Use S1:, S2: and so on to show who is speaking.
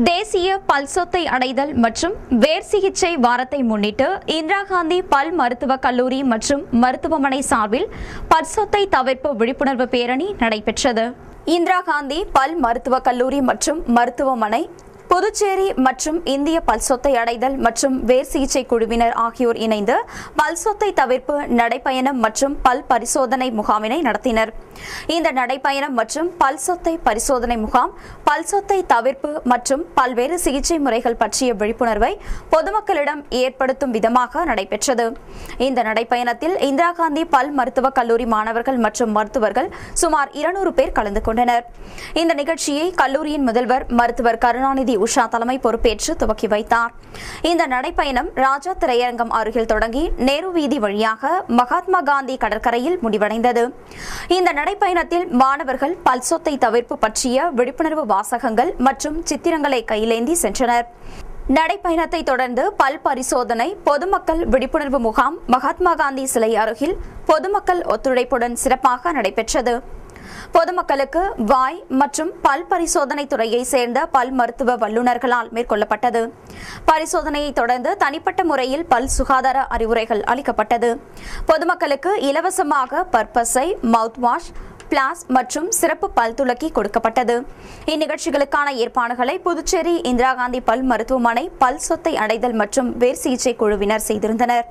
S1: தேசிய பல்சொத்தை அடைதல் மற்றும் வேர் சிகிச்சை வாரத்தை முன்னிட்டு இந்திரா காந்தி பல் மருத்துவக் கல்லூரி மற்றும் மருத்துவமனை சார்பில் பல்சொத்தை தவிர்ப்பு விழிப்புணர்வு பேரணி நடைபெற்றது. இந்திரா காந்தி பல் மருத்துவக் கல்லூரி மற்றும் மருத்துவமனை, புதுச்சேரி மற்றும் இந்திய பல்சொத்தை அடைதல் மற்றும் வேர் சிகிச்சை குழுவினர் ஆகியோர் இணைந்து பல்சொத்தை தவிர்ப்பு நடைப்பயணம் மற்றும் பல் பரிசோதனை முகாமினை நடத்தினர். இந்த நடைப்பயணம் மற்றும் பல்சொத்தை பரிசோதனை முகாம் பல்சொத்தை தவிர்ப்பு மற்றும் பல்வேறு சிகிச்சை முறைகள் பற்றிய விழிப்புணர்வை பொதுமக்களிடம் ஏற்படுத்தும் விதமாக நடைபெற்றது. இந்த நடைப்பயணத்தில் இந்திரா காந்தி பல் மருத்துவக் கல்லூரி மாணவர்கள் மற்றும் மருத்துவர்கள் சுமார் 200 பேர் கலந்து கொண்டனர். இந்த நிகழ்ச்சியை கல்லூரியின் முதல்வர் மருத்துவர் கருணாநிதி உஷா தலைமை பொறுப்பேற்று துவக்கி வைத்தார். இந்த நடைப்பயணம் ராஜா திரையரங்கம் அருகில் தொடங்கி நேரு வீதி வழியாக மகாத்மா காந்தி கடற்கரையில் முடிவடைந்தது. இந்த நடைப்பயணத்தில் மாணவர்கள் பல்சொத்தை தவிர்ப்பு பற்றிய விழிப்புணர்வு வாசகங்கள் மற்றும் சித்திரங்களை கையிலேந்தி சென்றனர். நடைப்பயணத்தை தொடர்ந்து பல் பரிசோதனை, பொதுமக்கள் விழிப்புணர்வு முகாம் மகாத்மா காந்தி சிலை அருகில் பொதுமக்கள் ஒத்துழைப்புடன் சிறப்பாக நடைபெற்றது. பொதுமக்களுக்கு வாய் மற்றும் பல் பரிசோதனை துறையை சேர்ந்த பல் மருத்துவ வல்லுநர்களால் மேற்கொள்ளப்பட்டது. பரிசோதனையை தொடர்ந்து தனிப்பட்ட முறையில் பல் சுகாதார அறிவுரைகள் அளிக்கப்பட்டது. பொதுமக்களுக்கு இலவசமாக பற்பசை, மவுத் வாஷ், பிளாஸ் மற்றும் சிறப்பு பல் துலக்கி கொடுக்கப்பட்டது. இந்நிகழ்ச்சிகளுக்கான ஏற்பாடுகளை புதுச்சேரி இந்திரா காந்தி பல் மருத்துவமனை பல் சொத்தை அடைதல் மற்றும் வேர் சிகிச்சை குழுவினர் செய்திருந்தனர்.